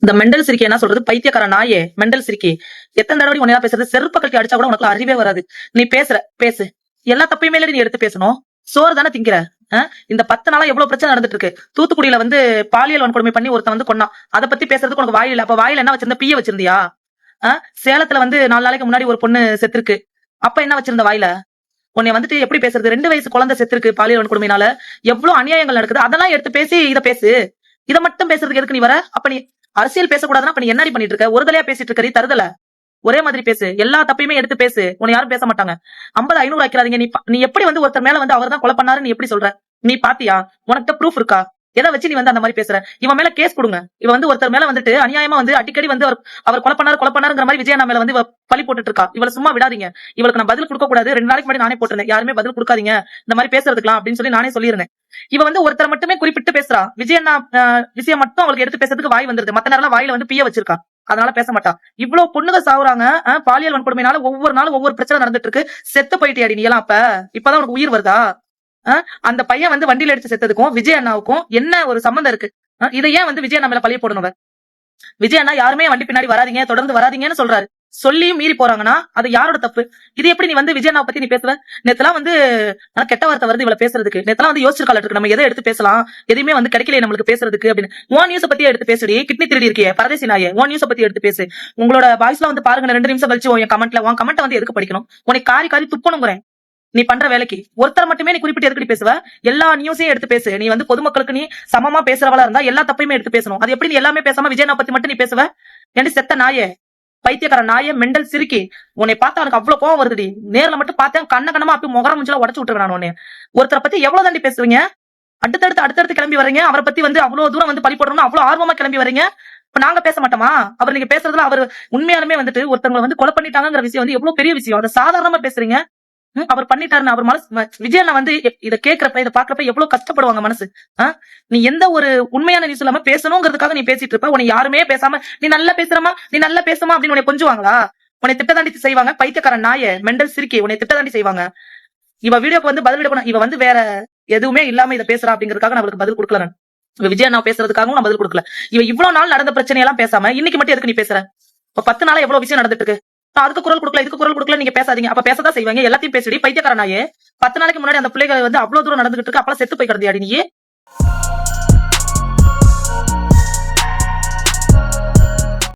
இந்த மெண்டல் சிரிக்கி என்ன சொல்றது, பைத்தியக்கார நாயே மெண்டல் சிரிக்கி. எத்தனை தடவை உன்னையா பேசுறது, செருப்ப கட்டி அடிச்சா கூட உனக்கு அறிவே வராது. நீ பேசு, எல்லா தப்பையுமே நீ எடுத்து பேசணும். சோறு தானே திங்கிற. இந்த 10 நாளா எவ்வளவு பிரச்சனை நடந்துட்டு இருக்கு. தூத்துக்குடியில வந்து பாலியல் வன்கொடுமை பண்ணி ஒருத்தன் வந்து கொன்னான். அதை பத்தி பேசுறதுக்கு உனக்கு வாயில, அப்ப வாயில என்ன வச்சிருந்த, பீய வச்சிருந்தியா? சேலத்துல வந்து 4 நாளைக்கு முன்னாடி ஒரு பொண்ணு செத்துருக்கு. அப்ப என்ன வச்சிருந்த வாயில? உன்னை வந்துட்டு எப்படி பேசுறது, 2 வயசு குழந்தை செத்துருக்கு பாலியல் வன்கொடுமையினால. எவ்வளவு அநியாயங்கள் நடக்குது, அதெல்லாம் எடுத்து பேசி இதை பேசு. இதை மட்டும் பேசுறதுக்கு எதுக்கு நீ வர? அப்ப நீ அரசியல் பேசக்கூடாதுன்னா அப்ப நீ என்னடி பண்ணிட்டு இருக்க? ஒரு தலையா பேசிட்டு இருக்கறீ, தருதல. ஒரே மாதிரி பேசு, எல்லா தப்பையுமே எடுத்து பேசு. உன்னை யாரும் பேச மாட்டாங்க. 50 500 வைக்கிறாதீங்க. நீ எப்படி வந்து ஒருத்தர் மேல வந்து அவர் தான் கொலை பண்ணாரு நீ எப்படி சொல்ற? நீ பாத்தியா? உனக்கு ப்ரூஃப் இருக்கா? எதை வச்சு நீ வந்து அந்த மாதிரி பேசுற? இவன் மேல கேஸ் கொடுங்க. இவன் வந்து ஒருத்தர் மேல வந்துட்டு அநியாயமா வந்து அடிக்கடி வந்து அவர் கொலை பண்ணாருங்கிற மாதிரி விஜயண்ணா மேல வந்து பழி போட்டுட்டு இருக்கா. இவளை சும்மா விடாதீங்க. இவளுக்கு நான் பதில் கொடுக்க கூடாது. 2 நாளைக்கு முன்னாடி நானே போட்டிருந்தேன், யாருமே பதில் கொடுக்காதீங்க இந்த மாதிரி பேசுறதுக்கலாம் அப்படின்னு சொல்லி நானே சொல்லியிருந்தேன். இவ வந்து ஒருத்தரை மட்டுமே குறிப்பிட்டு பேசுறா. விஜயண்ணா விஷயம் மட்டும் அவளுக்கு எடுத்து பேசுறதுக்கு வாய் வந்துருது. மத்த நேரம் வாயில வந்து பீய வச்சிருக்கா, அதனால பேச மாட்டா. இவ்வளவு பொண்ணுங்க சாவுறாங்க பாலியல் வன்கொடுமையினால. ஒவ்வொரு நாளும் ஒவ்வொரு பிரச்சனை நடந்துட்டு இருக்கு. செத்து போயிட்டியாடி நீ எல்லாம்? இப்பதான் உனக்கு உயிர் வருதா? அந்த பையன் வந்து வண்டியில அடிச்சு செத்ததுக்கும் விஜய் அண்ணாவுக்கும் என்ன ஒரு சம்பந்தம் இருக்கு? இதை ஏன் வந்து விஜய் அண்ணா மேல பழிய போடணும்? விஜய் அண்ணா யாருமே வண்டி பின்னாடி வராதீங்க, தொடர்ந்து வராதீங்கன்னு சொல்றாரு. சொல்லியும் மீறி போறாங்கன்னா அது யாரோட தப்பு? இது எப்படி நீ வந்து விஜய் அண்ணா பத்தி நீ பேசுவ? நேத்தெல்லாம் வந்து கெட்ட வார்த்தை வருது இவள பேசுறதுக்கு. நேத்தெல்லாம் வந்து யோசிச்சிருக்காள் இருக்கு, நம்ம எதை எடுத்து பேசலாம், எதையுமே வந்து கிடைக்கல நம்மளுக்கு பேசுறதுக்கு அப்படின்னு. உன் நியூஸ பத்தி எடுத்து பேசுடி. கிட்னி திருடி இருக்கியே பரதேசி நாயே, உன் நியூஸ பத்தி எடுத்து பேசு. உங்களோட வாய்ஸ்ல வந்து பாருங்க, 2 நிமிஷம் கழிச்சு உன் கமெண்ட்டை வந்து எதுக்கு படிக்கணும்? உனக்கு காரி காரி துப்பணுங்கிறேன். நீ பண்ற வேலைக்கு ஒருத்தர் மட்டுமே நீ குறிப்பிட்டு எதுக்கடி பேசுவ? எல்லா நியூஸையும் எடுத்து பேசு. நீ வந்து பொதுமக்களுக்கு நீ சமமா பேசுறவளா இருந்தா எல்லா தப்பையுமே எடுத்து பேசணும். அது எப்படி நீ எல்லாமே பேசாம விஜயனா பத்தி மட்டும் நீ பேசுவ? ஏண்டி செத்த நாயே, பைத்தியக்கார நாயே, மெண்டல் சிரிக்கி. உன்னை பார்த்தா எனக்கு அவ்வளவு கோவம் வருதுடி. நேர்ல மட்டும் பார்த்தேன், கண்ணமா அப்படி முகர முஞ்சல உடச்சு விட்டுருவேன் நான் உன்னை. ஒருத்தரை பத்தி எவ்வளவு தாண்டி பேசுவீங்க? அடுத்தடுத்து கிளம்பி வரீங்க. அவரை பத்தி வந்து அவ்வளவு தூரம் வந்து பழி போடணும்னு அவ்வளவு ஆர்வமா கிளம்பி வரீங்க. இப்ப நாங்க பேச மாட்டோமா? அவர் நீங்க பேசுறதுல அவர் உண்மையாலுமே வந்துட்டு ஒருத்தவங்களை வந்து கொலை பண்ணிட்டாங்கிற விஷயம் வந்து எவ்வளவு பெரிய விஷயம். அதை சாதாரணமா பேசுறீங்க. அவர் பண்ணிட்டாருன்னு அவர் மனசு விஜயண்ணா வந்து இதை கேட்கிறப்ப இதை பாக்குறப்ப எவ்வளவு கஷ்டப்படுவாங்க மனசு. நீ எந்த ஒரு உண்மையான நியூஸ் இல்லாம பேசணுங்கிறதுக்காக நீ பேசிட்டு இருப்ப. உன்னை யாருமே பேசாம நீ நல்லா பேசுறமா அப்படின்னு உன்னை கொஞ்சுவாங்களா? உன்னை திட்டதாண்டி செய்வாங்க. பைத்தியக்கார நாய மெண்டல் சிரிக்கி, உன்னை திட்டதாண்டி செய்வாங்க. இவ வீடியோக்கு வந்து பதில் விட, இவ வந்து வேற எதுவுமே இல்லாம இதை பேசுறா அப்படிங்கறதுக்காக நான் அவளுக்கு பதில் கொடுக்கல. நான் இவ விஜயண்ணா பேசுறதுக்காகவும் நான் பதில் கொடுக்கல. இவ இவ்வளவு நாள் நடந்த பிரச்சனையெல்லாம் பேசாம இன்னைக்கு மட்டும் எதுக்கு நீ பேசுற? இப்ப 10 நாளா எவ்வளவு விஷயம் நடந்துட்டு இருக்கு. அதுக்கு குரல் கொடுக்கல, இதுக்கு குரல் கொடுக்கல, நீங்க பேசாதீங்க. அப்ப பேசதான் செய்வாங்க. எல்லாத்தையும் பேசிடி பைத்தியக்காரனாயே. 10 நாளைக்கு முன்னாடி அந்த பிள்ளைகள் வந்து அவ்வளவு தூரம் நடந்துகிட்டு இருக்கு. அப்பெல்லாம் செத்து போய் கிடந்தியாடி நீ.